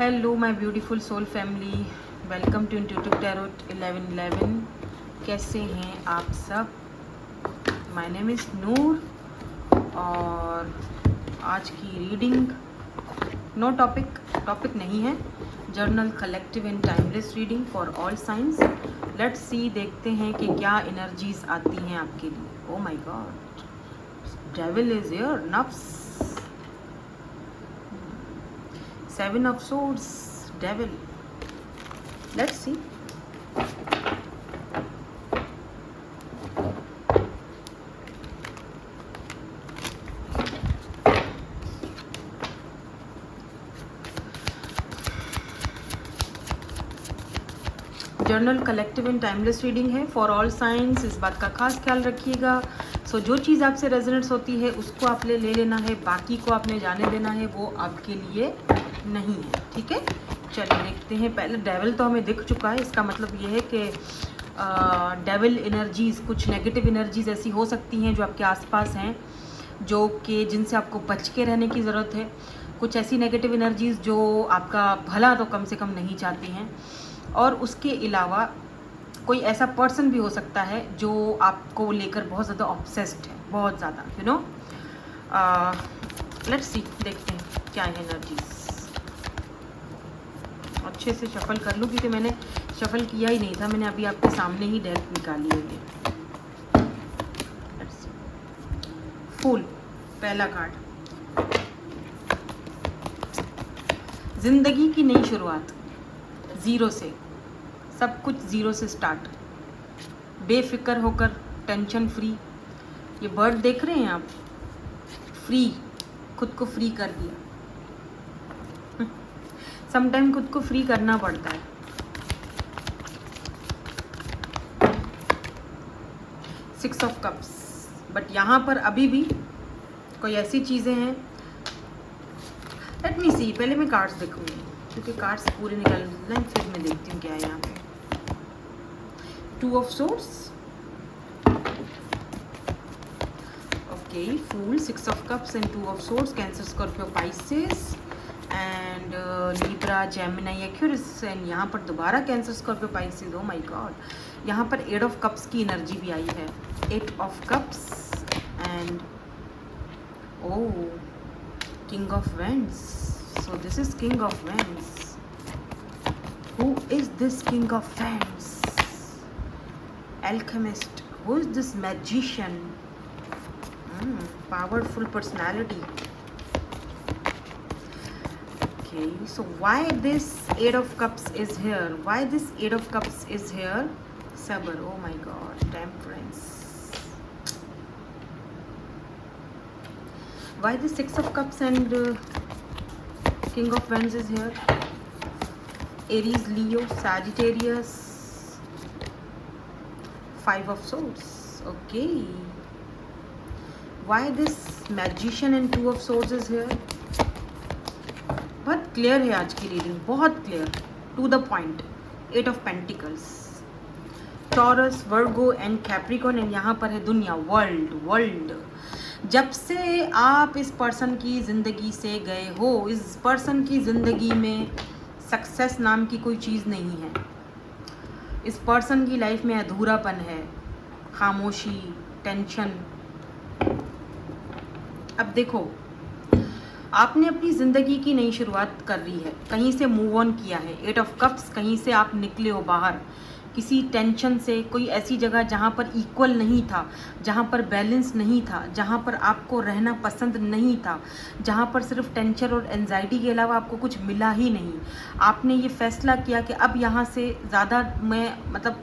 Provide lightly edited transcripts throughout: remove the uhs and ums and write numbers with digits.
Hello my beautiful soul family, welcome to intuitive tarot 1111। कैसे हैं आप सब? माय नेम इज़ नूर और आज की रीडिंग नो टॉपिक नहीं है, journal collective and timeless reading for all science. Let's see, देखते हैं कि क्या एनर्जीज आती हैं आपके लिए। ओ my God, devil is here, नफ्स, Seven of Swords, Devil. Let's see. Journal collective and timeless reading है फॉर ऑल साइंस। इस बात का खास ख्याल रखिएगा। जो चीज़ आपसे रेजोनेट्स होती है उसको आप ले लेना है, बाकी को आपने जाने देना है, वो आपके लिए नहीं है। ठीक है, चलिए देखते हैं। पहले डेविल तो हमें दिख चुका है, इसका मतलब ये है कि डेविल एनर्जीज़, कुछ नेगेटिव एनर्जीज़ ऐसी हो सकती हैं जो आपके आसपास हैं, जो कि जिनसे आपको बच के रहने की ज़रूरत है। कुछ ऐसी नेगेटिव एनर्जीज़ जो आपका भला तो कम से कम नहीं चाहती हैं, और उसके अलावा कोई ऐसा पर्सन भी हो सकता है जो आपको लेकर बहुत ज़्यादा ऑब्सेस्ड है, बहुत ज़्यादा, यू नो। लेट्स सी, देखते हैं क्या है एनर्जीज़। अच्छे से शफल कर लूँ क्योंकि मैंने शफल किया ही नहीं था, मैंने अभी आपके सामने ही डेल्ट निकाली है ये। फूल, पहला कार्ड। जिंदगी की नई शुरुआत, ज़ीरो से, सब कुछ ज़ीरो से स्टार्ट, बेफिक्र होकर, टेंशन फ्री। ये बर्ड देख रहे हैं आप, फ्री, खुद को फ्री कर दिया। समटाइम खुद को फ्री करना पड़ता है। सिक्स ऑफ कप्स, बट यहाँ पर अभी भी कोई ऐसी चीज़ें हैं। लेट मी सी, पहले मैं कार्ड्स देखूंगी क्योंकि कार्ड्स पूरे निकल, फिर मैं देखती हूँ क्या है यहाँ पे। Two of swords, okay, fool, six of cups and two of swords, Cancer, Scorpio, Pisces and Libra, Gemini, Aquarius. And यहाँ पर दोबारा Cancer, Scorpio, Pisces. Oh my God, यहाँ पर एट ऑफ कप्स की एनर्जी भी आई है। Eight of cups and oh, king of wands. So this is king of wands. Who is this king of wands? Alchemist. Who is this magician? Powerful personality. Okay, so why this eight of cups is here? Why this eight of cups is here? Sabr. Oh my god, temperance. Why the six of cups and king of wands is here? Aries, Leo, Sagittarius, five of swords. Okay, why this magician and two of swords is here? बहुत clear है आज की reading, बहुत clear, to the point. Eight of pentacles, Taurus, Virgo and Capricorn. And यहाँ पर है दुनिया, world. जब से आप इस पर्सन की ज़िंदगी से गए हो, इस पर्सन की ज़िंदगी में सक्सेस नाम की कोई चीज़ नहीं है। इस पर्सन की लाइफ में अधूरापन है, खामोशी, टेंशन। अब देखो, आपने अपनी ज़िंदगी की नई शुरुआत कर रही है, कहीं से मूव ऑन किया है। एट ऑफ कप्स, कहीं से आप निकले हो बाहर, किसी टेंशन से, कोई ऐसी जगह जहाँ पर इक्वल नहीं था, जहाँ पर बैलेंस नहीं था, जहाँ पर आपको रहना पसंद नहीं था, जहाँ पर सिर्फ टेंशन और एंजाइटी के अलावा आपको कुछ मिला ही नहीं। आपने ये फैसला किया कि अब यहाँ से ज़्यादा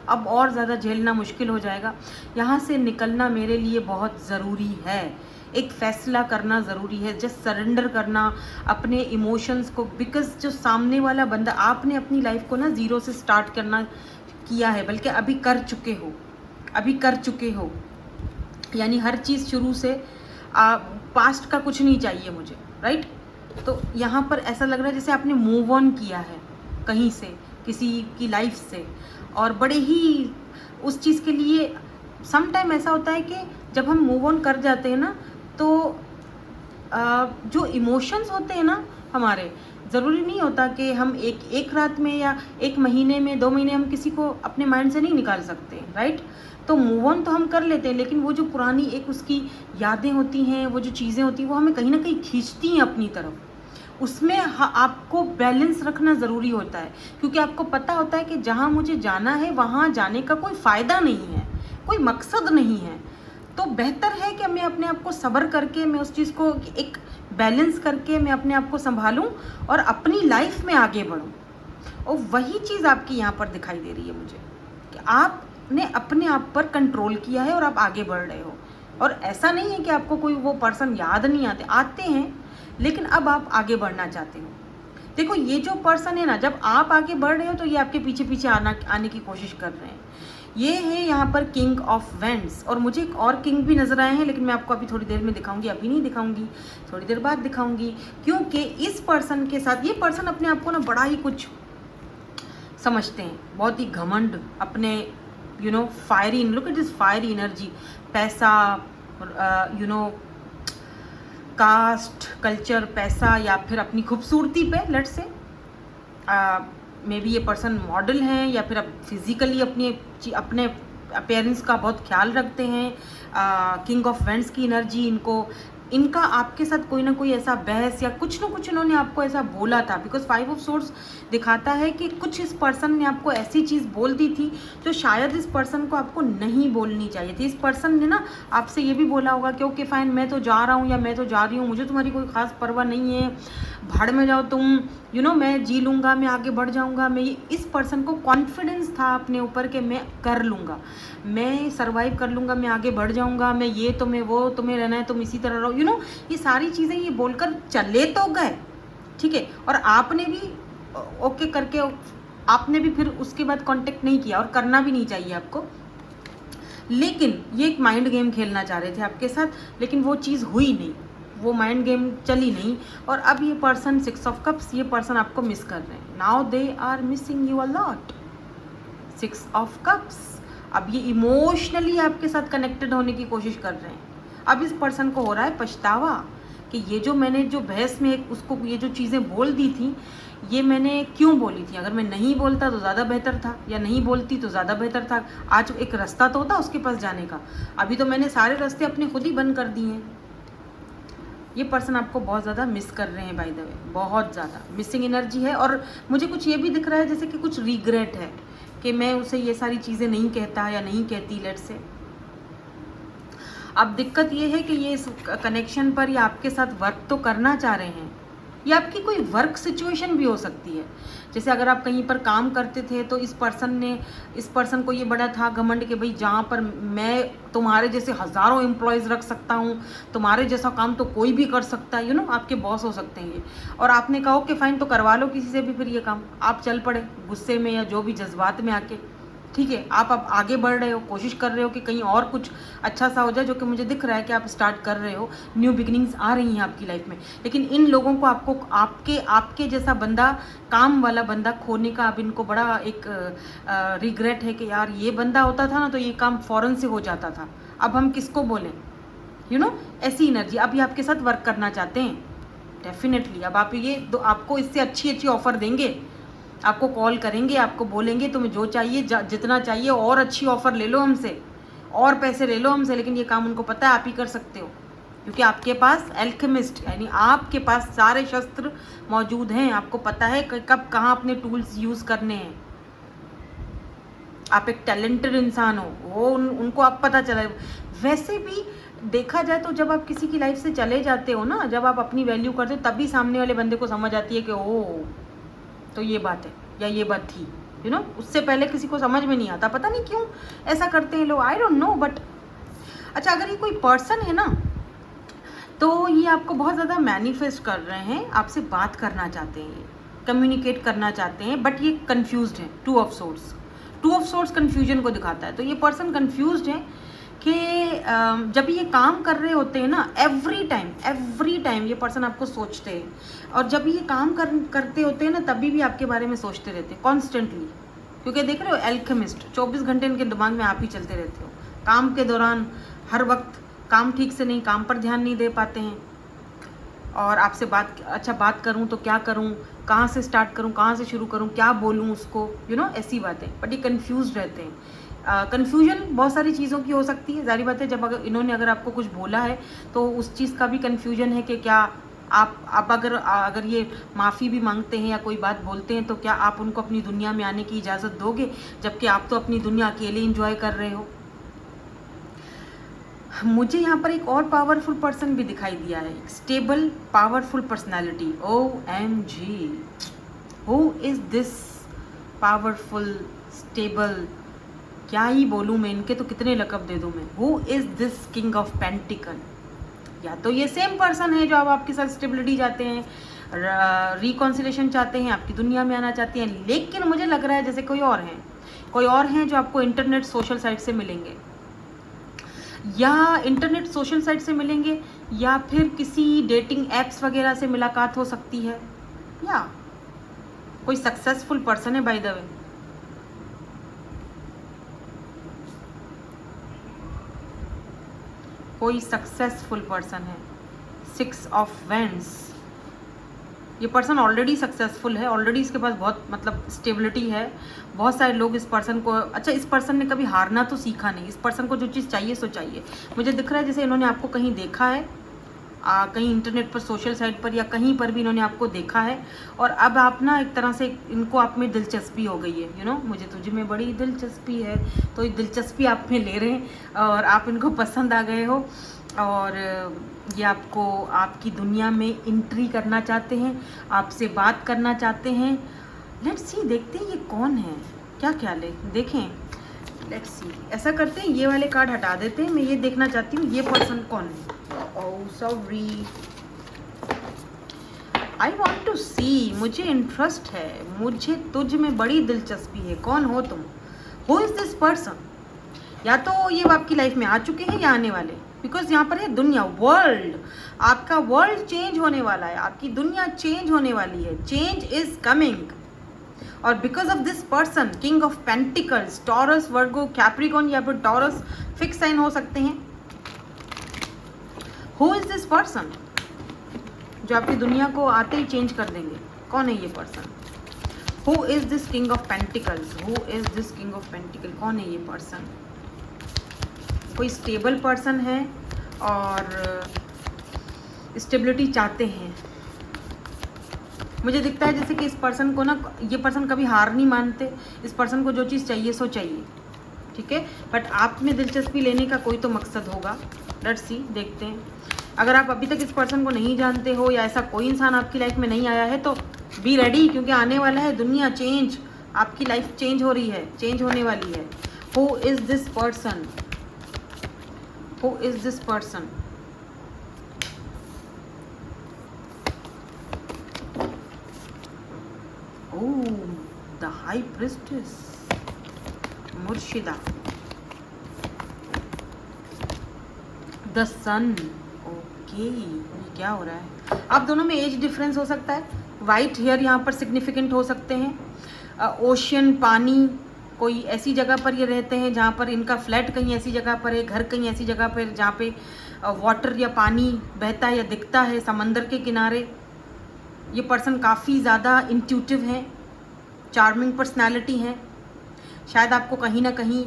अब और ज़्यादा झेलना मुश्किल हो जाएगा, यहाँ से निकलना मेरे लिए बहुत ज़रूरी है। एक फ़ैसला करना ज़रूरी है, जस्ट सरेंडर करना अपने इमोशंस को, बिकॉज जो सामने वाला बंदा, आपने अपनी लाइफ को ना ज़ीरो से स्टार्ट करना किया है, बल्कि अभी कर चुके हो। यानी हर चीज़ शुरू से, पास्ट का कुछ नहीं चाहिए मुझे, राइट? तो यहाँ पर ऐसा लग रहा है जैसे आपने मूव ऑन किया है कहीं से, किसी की लाइफ से, और बड़े ही उस चीज़ के लिए। सम टाइम ऐसा होता है कि जब हम मूव ऑन कर जाते हैं ना, तो जो इमोशंस होते हैं ना हमारे, ज़रूरी नहीं होता कि हम एक रात में या 1 महीने में 2 महीने हम किसी को अपने माइंड से नहीं निकाल सकते, राइट? तो मूव ऑन तो हम कर लेते हैं, लेकिन वो जो पुरानी एक उसकी यादें होती हैं, वो जो चीज़ें होती हैं, वो हमें कहीं ना कहीं खींचती हैं अपनी तरफ। उसमें आपको बैलेंस रखना ज़रूरी होता है, क्योंकि आपको पता होता है कि जहाँ मुझे जाना है वहाँ जाने का कोई फ़ायदा नहीं है, कोई मकसद नहीं है। तो बेहतर है कि मैं अपने आप को सब्र करके, मैं उस चीज़ को एक बैलेंस करके मैं अपने आप को संभालूं और अपनी लाइफ में आगे बढ़ूं। और वही चीज़ आपकी यहाँ पर दिखाई दे रही है मुझे, कि आपने अपने आप पर कंट्रोल किया है और आप आगे बढ़ रहे हो। और ऐसा नहीं है कि आपको कोई वो पर्सन याद नहीं आते हैं, लेकिन अब आप आगे बढ़ना चाहते हो। देखो, ये जो पर्सन है ना, जब आप आगे बढ़ रहे हो तो ये आपके पीछे पीछे आने की कोशिश कर रहे हैं। ये है यहाँ पर किंग ऑफ वेंड्स, और मुझे एक और किंग भी नजर आए हैं, लेकिन मैं आपको अभी थोड़ी देर में दिखाऊंगी, अभी नहीं दिखाऊंगी, थोड़ी देर बाद दिखाऊंगी। क्योंकि इस पर्सन के साथ, ये पर्सन अपने आप को ना बड़ा ही कुछ समझते हैं, बहुत ही घमंड, अपने fiery, look at this fiery energy, पैसा, कास्ट, कल्चर, पैसा, या फिर अपनी खूबसूरती पे, लेट्स से मे बी ये पर्सन मॉडल हैं, या फिर फिजिकली अपने अपीयरेंस का बहुत ख्याल रखते हैं। किंग ऑफ वेंड्स की एनर्जी इनका आपके साथ कोई ना कोई ऐसा बहस या कुछ ना कुछ इन्होंने आपको ऐसा बोला था, बिकॉज 5 ऑफ सोर्ड्स दिखाता है कि कुछ इस पर्सन ने आपको ऐसी चीज़ बोल दी थी जो शायद इस पर्सन को आपको नहीं बोलनी चाहिए थी। इस पर्सन ने ना आपसे ये भी बोला होगा कि ओके फाइन, मैं तो जा रहा हूँ या मैं तो जा रही हूँ, मुझे तुम्हारी कोई ख़ास परवाह नहीं है, भाड़ में जाओ तुम, मैं जी लूँगा, मैं आगे बढ़ जाऊँगा। इस पर्सन को कॉन्फिडेंस था अपने ऊपर कि मैं कर लूँगा, मैं सर्वाइव कर लूँगा, मैं आगे बढ़ जाऊँगा, मैं ये तुम्हें वो, तुम्हें रहना है तुम इसी तरह रहो, ये सारी चीज़ें ये बोलकर चले तो गए, ठीक है। और आपने भी ओके करके, आपने भी फिर उसके बाद कांटेक्ट नहीं किया, और करना भी नहीं चाहिए आपको। लेकिन ये एक माइंड गेम खेलना चाह रहे थे आपके साथ, लेकिन वो चीज़ हुई नहीं, वो माइंड गेम चली नहीं। और अब ये पर्सन 6 ऑफ कप्स, ये पर्सन आपको मिस कर रहे हैं। Now they are missing you a lot. 6 of cups, अब ये इमोशनली आपके साथ कनेक्टेड होने की कोशिश कर रहे हैं। अब इस पर्सन को हो रहा है पछतावा कि ये जो मैंने जो बहस में उसको ये जो चीज़ें बोल दी थी, ये मैंने क्यों बोली थी। अगर मैं नहीं बोलता तो ज़्यादा बेहतर था, या नहीं बोलती तो ज़्यादा बेहतर था। आज एक रास्ता तो होता उसके पास जाने का, अभी तो मैंने सारे रास्ते अपने खुद ही बंद कर दिए हैं। ये पर्सन आपको बहुत ज़्यादा मिस कर रहे हैं, बाय द वे, बहुत ज़्यादा मिसिंग एनर्जी है। और मुझे कुछ ये भी दिख रहा है जैसे कि कुछ रिग्रेट है कि मैं उसे ये सारी चीज़ें नहीं कहता या नहीं कहती, लेट से। अब दिक्कत ये है कि ये इस कनेक्शन पर या आपके साथ वर्क तो करना चाह रहे हैं, या आपकी कोई वर्क सिचुएशन भी हो सकती है। जैसे अगर आप कहीं पर काम करते थे तो इस पर्सन को ये बड़ा था घमंड कि भाई जहाँ पर मैं तुम्हारे जैसे हज़ारों एम्प्लॉयज़ रख सकता हूँ, तुम्हारे जैसा काम तो कोई भी कर सकता है, आपके बॉस हो सकते हैं ये। और आपने कहा कि फ़ाइन, तो करवा लो किसी से भी फिर ये काम। आप चल पड़े गुस्से में या जो भी जज्बात में आके, ठीक है। आप अब आगे बढ़ रहे हो, कोशिश कर रहे हो कि कहीं और कुछ अच्छा सा हो जाए, जो कि मुझे दिख रहा है कि आप स्टार्ट कर रहे हो, न्यू बिगिनिंग्स आ रही हैं आपकी लाइफ में। लेकिन इन लोगों को आपको आपके जैसा बंदा, काम वाला बंदा खोने का अब इनको बड़ा एक रिग्रेट है कि यार ये बंदा होता था ना तो ये काम फ़ौरन से हो जाता था, अब हम किसको बोलें, ऐसी एनर्जी। अब ये आपके साथ वर्क करना चाहते हैं डेफिनेटली। अब आप आपको इससे अच्छी ऑफ़र देंगे, आपको कॉल करेंगे, आपको बोलेंगे तुम्हें जो चाहिए, जितना चाहिए और अच्छी ऑफ़र ले लो हमसे, और पैसे ले लो हमसे, लेकिन ये काम उनको पता है आप ही कर सकते हो, क्योंकि आपके पास एल्केमिस्ट, यानी आपके पास सारे शस्त्र मौजूद हैं। आपको पता है कब कहाँ अपने टूल्स यूज़ करने हैं। आप एक टैलेंटेड इंसान हो, वो उनको अब पता चला। वैसे भी देखा जाए तो जब आप किसी की लाइफ से चले जाते हो ना, जब आप अपनी वैल्यू करते हो, तभी सामने वाले बंदे को समझ आती है कि ओह, तो ये बात है या ये बात थी, उससे पहले किसी को समझ में नहीं आता। पता नहीं क्यों ऐसा करते हैं लोग, आई डोंट नो। बट अच्छा, अगर ये कोई पर्सन है ना, तो ये आपको बहुत ज़्यादा मैनिफेस्ट कर रहे हैं, आपसे बात करना चाहते हैं, कम्युनिकेट करना चाहते हैं, बट ये कंफ्यूज्ड है। 2 ऑफ सोर्ड्स कंफ्यूजन को दिखाता है। तो ये पर्सन कंफ्यूज्ड है कि जब ये काम कर रहे होते हैं ना, एवरी टाइम ये पर्सन आपको सोचते हैं, और जब ये काम करते होते हैं ना, तभी भी आपके बारे में सोचते रहते हैं कॉन्स्टेंटली। क्योंकि देख रहे हो, एल्केमिस्ट, 24 घंटे इनके दिमाग में आप ही चलते रहते हो। काम के दौरान हर वक्त काम ठीक से नहीं, काम पर ध्यान नहीं दे पाते हैं। और आपसे बात करूं तो क्या करूं, कहाँ से स्टार्ट करूं, कहाँ से शुरू करूं, क्या बोलूं उसको, ऐसी बातें। बट ये कंफ्यूज रहते हैं। कन्फ्यूजन बहुत सारी चीज़ों की हो सकती है, जारी बात है। जब अगर आपको कुछ बोला है तो उस चीज़ का भी कन्फ्यूजन है कि क्या आप अगर ये माफ़ी भी मांगते हैं या कोई बात बोलते हैं तो क्या आप उनको अपनी दुनिया में आने की इजाज़त दोगे, जबकि आप तो अपनी दुनिया अकेले इंजॉय कर रहे हो। मुझे यहाँ पर एक और पावरफुल पर्सन भी दिखाई दिया है, stable powerful personality. OMG, who is this powerful stable, क्या ही बोलूँ मैं, इनके तो कितने लक़ब दे दूँ मैं। Who is this king of pentacle? या तो ये सेम पर्सन है जो अब आपके साथ स्टेबिलिटी चाहते हैं, रिकॉन्सिलेशन चाहते हैं, आपकी दुनिया में आना चाहते हैं, लेकिन मुझे लग रहा है जैसे कोई और हैं जो आपको इंटरनेट सोशल साइट से मिलेंगे, या फिर किसी डेटिंग एप्स वगैरह से मुलाकात हो सकती है, या कोई सक्सेसफुल पर्सन है बाय द वे। कोई सक्सेसफुल पर्सन है। 6 ऑफ वेंड्स, ये पर्सन ऑलरेडी सक्सेसफुल है, ऑलरेडी इसके पास बहुत स्टेबिलिटी है। बहुत सारे लोग इस पर्सन को, इस पर्सन ने कभी हारना तो सीखा नहीं। इस पर्सन को जो चीज़ चाहिए सो चाहिए। मुझे दिख रहा है जैसे इन्होंने आपको कहीं देखा है, कहीं इंटरनेट पर, सोशल साइट पर, या कहीं पर भी इन्होंने आपको देखा है, और अब आप ना एक तरह से इनको आप में दिलचस्पी हो गई है। मुझे तुझे में बड़ी दिलचस्पी है, तो ये दिलचस्पी आप में ले रहे हैं और आप इनको पसंद आ गए हो, और ये आपको आपकी दुनिया में एंट्री करना चाहते हैं, आपसे बात करना चाहते हैं। लेट्स सी, देखते हैं ये कौन है, क्या ख्याल है, देखें। लेट्स सी, ऐसा करते हैं, ये वाले कार्ड हटा देते हैं, मैं ये देखना चाहती हूँ ये पर्सन कौन है। Oh sorry, I want to see, मुझे इंटरेस्ट है, मुझे तुझ में बड़ी दिलचस्पी है, कौन हो तुम? Who is this person? या तो ये आपकी लाइफ में आ चुके हैं या आने वाले, बिकॉज यहाँ पर है दुनिया, वर्ल्ड, आपका वर्ल्ड चेंज होने वाला है, आपकी दुनिया चेंज होने वाली है, चेंज इज कमिंग। और because of this person, king of pentacles, Taurus, Virgo, Capricorn, या फिर टॉरस फिक्स साइन हो सकते हैं। हु इज दिस पर्सन जो आपकी दुनिया को आते ही चेंज कर देंगे? कौन है ये person? Who is this king of pentacles? Who is this king of pentacle? कौन है ये पर्सन? कोई स्टेबल पर्सन है और स्टेबिलिटी चाहते हैं। मुझे दिखता है जैसे कि इस पर्सन को ना, ये पर्सन कभी हार नहीं मानते, इस पर्सन को जो चीज़ चाहिए सो चाहिए, ठीक है। बट आप में दिलचस्पी लेने का कोई तो मकसद होगा। लेट्स सी, देखते हैं। अगर आप अभी तक इस पर्सन को नहीं जानते हो, या ऐसा कोई इंसान आपकी लाइफ में नहीं आया है, तो बी रेडी, क्योंकि आने वाला है दुनिया चेंज, आपकी लाइफ चेंज हो रही है, चेंज होने वाली है। Who is this person? Who is this person? Oh, the High Priestess, Murshida, the Sun. Okay, ये क्या हो रहा है? आप दोनों में एज डिफरेंस हो सकता है। वाइट हेयर यहाँ पर सिग्निफिकेंट हो सकते हैं। ओशियन, पानी, कोई ऐसी जगह पर ये रहते हैं जहाँ पर इनका फ्लैट कहीं ऐसी जगह पर है, घर कहीं ऐसी जगह पर जहाँ पे वाटर या पानी बहता है या दिखता है, समंदर के किनारे। ये पर्सन काफ़ी ज़्यादा इंट्यूटिव हैं, चार्मिंग पर्सनालिटी हैं। शायद आपको कहीं ना कहीं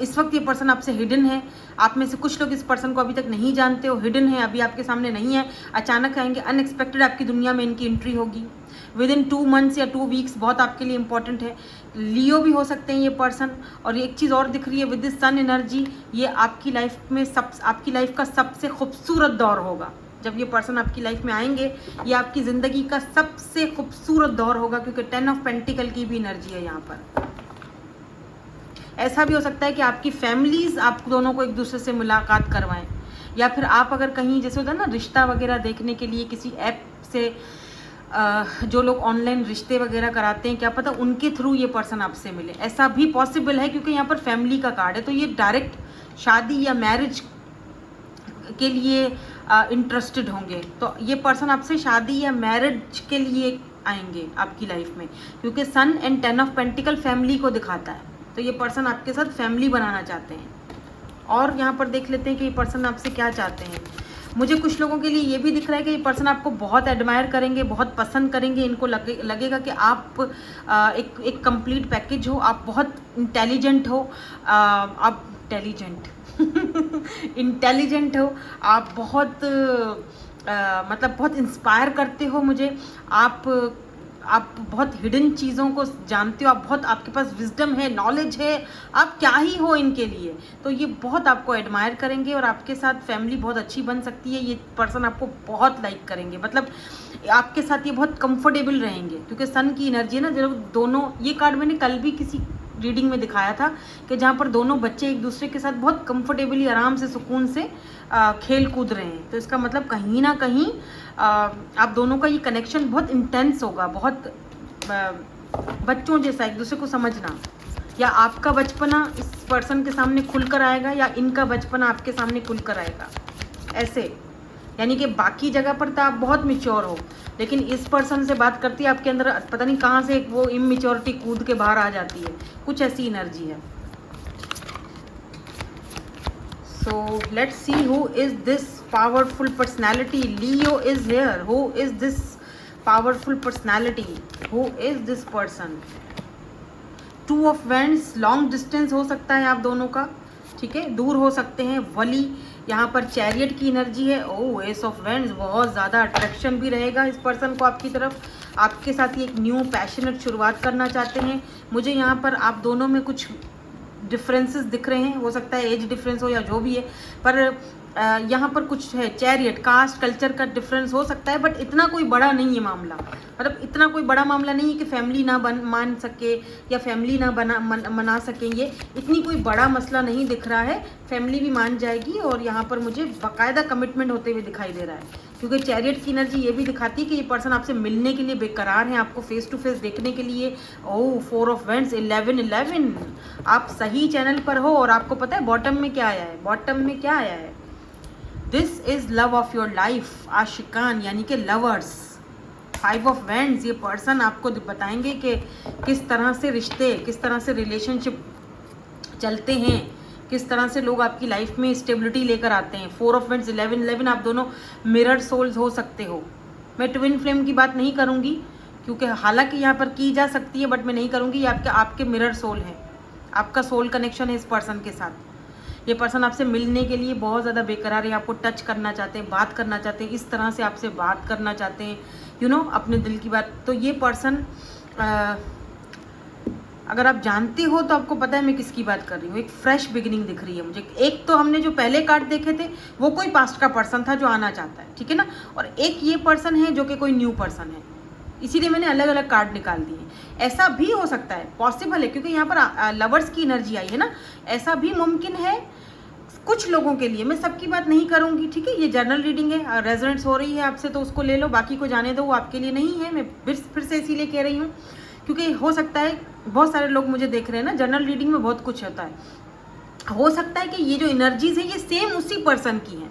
इस वक्त ये पर्सन आपसे हिडन है। आप में से कुछ लोग इस पर्सन को अभी तक नहीं जानते हो, हिडन है, अभी आपके सामने नहीं है, अचानक आएंगे, अनएक्सपेक्टेड आपकी दुनिया में इनकी एंट्री होगी विद इन 2 मंथ्स या 2 वीक्स। बहुत आपके लिए इंपॉर्टेंट है। लियो भी हो सकते हैं ये पर्सन। और एक चीज़ और दिख रही है, विद दिस सन एनर्जी, ये आपकी लाइफ में आपकी लाइफ का सबसे खूबसूरत दौर होगा। जब ये पर्सन आपकी लाइफ में आएंगे, ये आपकी ज़िंदगी का सबसे खूबसूरत दौर होगा, क्योंकि 10 ऑफ पेंटिकल की भी एनर्जी है यहाँ पर। ऐसा भी हो सकता है कि आपकी फैमिलीज़ आप दोनों को एक दूसरे से मुलाकात करवाएं, या फिर आप अगर कहीं, जैसे होता है ना रिश्ता वगैरह देखने के लिए किसी ऐप से, जो लोग ऑनलाइन रिश्ते वगैरह कराते हैं, क्या पता उनके थ्रू ये पर्सन आपसे मिले। ऐसा भी पॉसिबल है, क्योंकि यहाँ पर फैमिली का कार्ड है, तो ये डायरेक्ट शादी या मैरिज के लिए इंटरेस्टेड होंगे। तो ये पर्सन आपसे शादी या मैरिज के लिए आएंगे आपकी लाइफ में, क्योंकि सन एंड 10 ऑफ पेंटिकल फैमिली को दिखाता है। तो ये पर्सन आपके साथ फैमिली बनाना चाहते हैं। और यहाँ पर देख लेते हैं कि ये पर्सन आपसे क्या चाहते हैं। मुझे कुछ लोगों के लिए ये भी दिख रहा है कि ये पर्सन आपको बहुत एडमायर करेंगे, बहुत पसंद करेंगे। इनको लगेगा कि आप एक कंप्लीट पैकेज हो, आप बहुत इंटेलिजेंट हो, आप इंटेलिजेंट हो, आप बहुत मतलब बहुत इंस्पायर करते हो मुझे, आप बहुत हिडन चीज़ों को जानते हो, आप बहुत, आपके पास विजडम है, नॉलेज है, आप क्या ही हो इनके लिए। तो ये बहुत आपको एडमायर करेंगे और आपके साथ फैमिली बहुत अच्छी बन सकती है। ये पर्सन आपको बहुत लाइक करेंगे, मतलब आपके साथ ये बहुत कंफर्टेबल रहेंगे, क्योंकि सन की एनर्जी है ना। जब दोनों, ये कार्ड मैंने कल भी किसी रीडिंग में दिखाया था कि जहाँ पर दोनों बच्चे एक दूसरे के साथ बहुत कंफर्टेबली, आराम से, सुकून से खेल कूद रहे हैं। तो इसका मतलब कहीं ना कहीं आप दोनों का ये कनेक्शन बहुत इंटेंस होगा, बहुत बच्चों जैसा एक दूसरे को समझना। या आपका बचपना इस पर्सन के सामने खुलकर आएगा, या इनका बचपना आपके सामने खुलकर आएगा, ऐसे। यानी कि बाकी जगह पर तो आप बहुत मिच्योर हो, लेकिन इस पर्सन से बात करती है आपके अंदर पता नहीं कहाँ से वो इमेच्योरिटी कूद के बाहर आ जाती है, कुछ ऐसी एनर्जी है। So let's see who is this powerful personality. Leo is here. Who is this powerful personality? Who is this person? Two of Wands, long distance हो सकता है आप दोनों का, ठीक है, दूर हो सकते हैं। वली, यहाँ पर चैरियट की एनर्जी है। ओह, एस ऑफ वैंड्स, बहुत ज़्यादा अट्रैक्शन भी रहेगा इस पर्सन को आपकी तरफ। आपके साथ ये एक न्यू पैशनेट शुरुआत करना चाहते हैं। मुझे यहाँ पर आप दोनों में कुछ डिफरेंसेस दिख रहे हैं, हो सकता है एज डिफरेंस हो या जो भी है, पर यहाँ पर कुछ है, चैरियट, कास्ट, कल्चर का डिफरेंस हो सकता है, बट इतना कोई बड़ा नहीं है मामला। मतलब इतना कोई बड़ा मामला नहीं है कि फैमिली ना मान सके या फैमिली ना मना सकेंगे, इतनी कोई बड़ा मसला नहीं दिख रहा है। फैमिली भी मान जाएगी और यहाँ पर मुझे बाकायदा कमिटमेंट होते हुए दिखाई दे रहा है, क्योंकि चैरियट की एनर्जी ये भी दिखाती है कि ये पर्सन आपसे मिलने के लिए बेकरार है, आपको फेस टू फेस देखने के लिए। ओह, 4 ऑफ वैंड्स, 11, आप सही चैनल पर हो। और आपको पता है बॉटम में क्या आया है? बॉटम में क्या आया है? This is love of your life, आशिकान, यानी कि लवर्स। 5 ऑफ वैंड्स, ये पर्सन आपको बताएंगे कि किस तरह से रिश्ते, किस तरह से रिलेशनशिप चलते हैं, किस तरह से लोग आपकी लाइफ में स्टेबिलिटी लेकर आते हैं। 4 ऑफ वैंड्स, 11, आप दोनों मिरर सोल्स हो सकते हो। मैं ट्विन फ्लेम की बात नहीं करूँगी, क्योंकि हालांकि यहाँ पर की जा सकती है, बट मैं नहीं करूँगी। ये आपके मिरर सोल हैं, आपका सोल कनेक्शन है इस पर्सन के साथ। ये पर्सन आपसे मिलने के लिए बहुत ज़्यादा बेकरार है, आपको टच करना चाहते हैं, बात करना चाहते हैं, इस तरह से आपसे बात करना चाहते हैं, अपने दिल की बात। तो ये पर्सन, अगर आप जानते हो तो आपको पता है मैं किसकी बात कर रही हूँ। एक फ्रेश बिगिनिंग दिख रही है मुझे। एक तो हमने जो पहले कार्ड देखे थे वो कोई पास्ट का पर्सन था जो आना चाहता है, ठीक है ना, और एक ये पर्सन है जो कि कोई न्यू पर्सन है, इसीलिए मैंने अलग अलग कार्ड निकाल दिए। ऐसा भी हो सकता है, पॉसिबल है, क्योंकि यहाँ पर लवर्स की एनर्जी आई है ना, ऐसा भी मुमकिन है कुछ लोगों के लिए। मैं सबकी बात नहीं करूँगी, ठीक है, ये जर्नल रीडिंग है, रेजोनेंस हो रही है आपसे तो उसको ले लो, बाकी को जाने दो, वो आपके लिए नहीं है। मैं फिर से इसीलिए कह रही हूँ क्योंकि हो सकता है बहुत सारे लोग मुझे देख रहे हैं ना, जर्नल रीडिंग में बहुत कुछ होता है। हो सकता है कि ये जो एनर्जीज है ये सेम उसी पर्सन की हैं।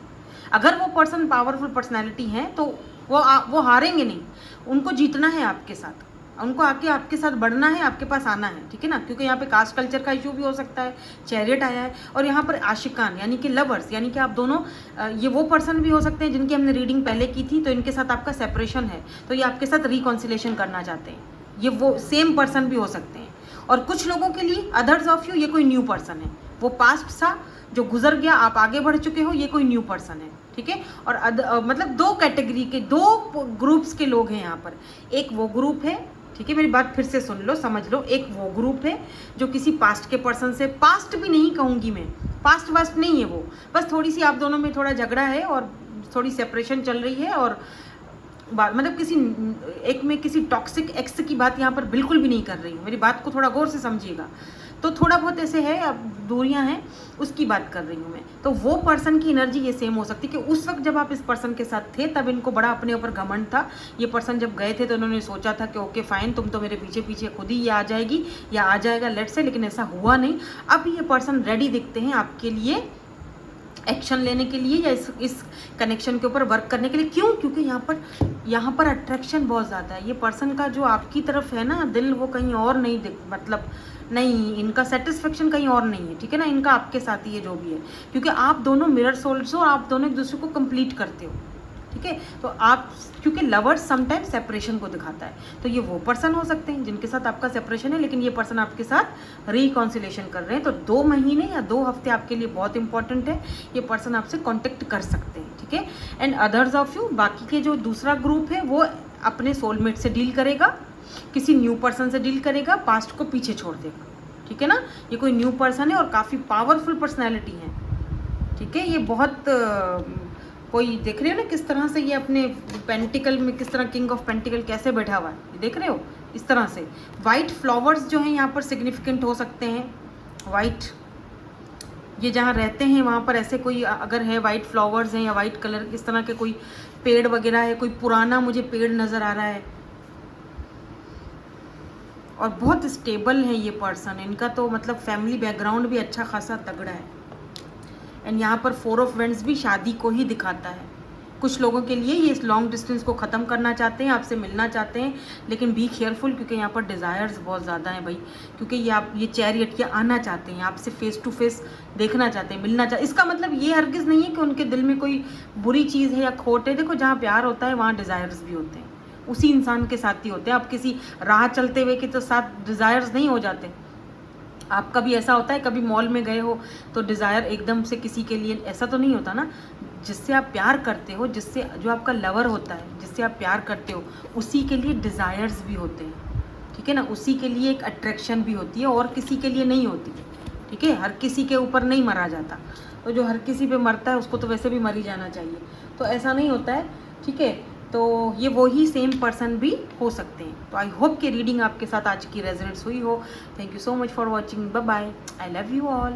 अगर वो पर्सन पावरफुल पर्सनैलिटी है तो वो हारेंगे नहीं, उनको जीतना है आपके साथ, उनको आके आपके साथ बढ़ना है, आपके पास आना है, ठीक है ना, क्योंकि यहाँ पे कास्ट कल्चर का इशू भी हो सकता है, चैरियट आया है, और यहाँ पर आशिकान यानी कि लवर्स, यानी कि आप दोनों, ये वो पर्सन भी हो सकते हैं जिनकी हमने रीडिंग पहले की थी, तो इनके साथ आपका सेपरेशन है, तो ये आपके साथ रिकॉन्सिलेशन करना चाहते हैं। ये वो सेम पर्सन भी हो सकते हैं। और कुछ लोगों के लिए, अदर्स ऑफ यू, ये कोई न्यू पर्सन है, वो पास्ट था जो गुजर गया, आप आगे बढ़ चुके हो, ये कोई न्यू पर्सन है, ठीक है। और मतलब 2 कैटेगरी के, 2 ग्रुप्स के लोग हैं यहाँ पर। एक वो ग्रुप है, ठीक है, मेरी बात फिर से सुन लो, समझ लो, एक वो ग्रुप है जो किसी पास्ट के पर्सन से, पास्ट भी नहीं कहूँगी मैं, पास्ट वास्ट नहीं है वो, बस थोड़ी सी आप दोनों में थोड़ा झगड़ा है और थोड़ी सेपरेशन चल रही है, और मतलब किसी टॉक्सिक एक्स की बात यहाँ पर बिल्कुल भी नहीं कर रही हूँ, मेरी बात को थोड़ा गौर से समझिएगा। तो थोड़ा बहुत ऐसे है, अब दूरियां हैं, उसकी बात कर रही हूँ मैं। तो वो पर्सन की एनर्जी ये सेम हो सकती है कि उस वक्त जब आप इस पर्सन के साथ थे तब इनको बड़ा अपने ऊपर घमंड था। ये पर्सन जब गए थे तो उन्होंने सोचा था कि ओके फाइन, तुम तो मेरे पीछे पीछे खुद ही ये आ जाएगी या आ जाएगा, लेट्स से, लेकिन ऐसा हुआ नहीं। अब ये पर्सन रेडी दिखते हैं आपके लिए एक्शन लेने के लिए, या इस कनेक्शन के ऊपर वर्क करने के लिए। क्यों? क्योंकि यहाँ पर यहाँ पर अट्रैक्शन बहुत ज़्यादा है। ये पर्सन का जो आपकी तरफ है ना दिल, वो कहीं और नहीं दिख, मतलब नहीं, इनका सेटिस्फेक्शन कहीं और नहीं है, ठीक है ना। इनका आपके साथ ही है जो भी है, क्योंकि आप दोनों मिरर सोल्स हो, आप दोनों एक दूसरे को कंप्लीट करते हो, ठीक है। तो आप, क्योंकि लवर्स समटाइम्स सेपरेशन को दिखाता है, तो ये वो पर्सन हो सकते हैं जिनके साथ आपका सेपरेशन है, लेकिन ये पर्सन आपके साथ रिकॉन्सिलेशन कर रहे हैं। तो 2 महीने या 2 हफ्ते आपके लिए बहुत इंपॉर्टेंट है। ये पर्सन आपसे कॉन्टेक्ट कर सकते हैं, ठीक है। एंड अदर्स ऑफ यू, बाकी के जो दूसरा ग्रुप है वो अपने सोलमेट से डील करेगा, किसी न्यू पर्सन से डील करेगा, पास्ट को पीछे छोड़ देगा, ठीक है ना। ये कोई न्यू पर्सन है और काफ़ी पावरफुल पर्सनैलिटी है, ठीक है। ये बहुत कोई देख रहे हो ना किस तरह से ये अपने पेंटिकल में, किस तरह किंग ऑफ पेंटिकल कैसे बैठा हुआ है, ये देख रहे हो इस तरह से। वाइट फ्लावर्स जो हैं यहाँ पर सिग्निफिकेंट हो सकते हैं। वाइट, ये जहाँ रहते हैं वहाँ पर ऐसे कोई अगर है वाइट फ्लावर्स हैं या वाइट कलर इस तरह के कोई पेड़ वगैरह है, कोई पुराना मुझे पेड़ नज़र आ रहा है। और बहुत स्टेबल है ये पर्सन, इनका तो मतलब फैमिली बैकग्राउंड भी अच्छा खासा तगड़ा है। एंड यहाँ पर 4 ऑफ वेंड्स भी शादी को ही दिखाता है। कुछ लोगों के लिए ये इस लॉन्ग डिस्टेंस को ख़त्म करना चाहते हैं, आपसे मिलना चाहते हैं, लेकिन बी केयरफुल, क्योंकि यहाँ पर डिज़ायर्स बहुत ज़्यादा हैं भाई। क्योंकि ये चैरियट ये आना चाहते हैं, आपसे फेस टू फेस देखना चाहते हैं, मिलना चाहते हैं। इसका मतलब ये हरगिज़ नहीं है कि उनके दिल में कोई बुरी चीज़ है या खोट है। देखो, जहाँ प्यार होता है वहाँ डिज़ायर्स भी होते हैं, उसी इंसान के साथ ही होते हैं। आप किसी राह चलते हुए के तो साथ डिज़ायर्स नहीं हो जाते। आप कभी ऐसा होता है, कभी मॉल में गए हो तो डिज़ायर एकदम से किसी के लिए ऐसा तो नहीं होता ना। जिससे आप प्यार करते हो, जिससे जो आपका लवर होता है, जिससे आप प्यार करते हो, उसी के लिए डिज़ायर्स भी होते हैं, ठीक है ना। उसी के लिए एक अट्रैक्शन भी होती है और किसी के लिए नहीं होती, ठीक है। हर किसी के ऊपर नहीं मरा जाता, तो जो हर किसी पे मरता है उसको तो वैसे भी मर ही जाना चाहिए, तो ऐसा नहीं होता है, ठीक है। तो ये वही सेम पर्सन भी हो सकते हैं। तो आई होप कि रीडिंग आपके साथ आज की रेजोनेंस हुई हो। Thank you so much for watching, bye bye, I love you all.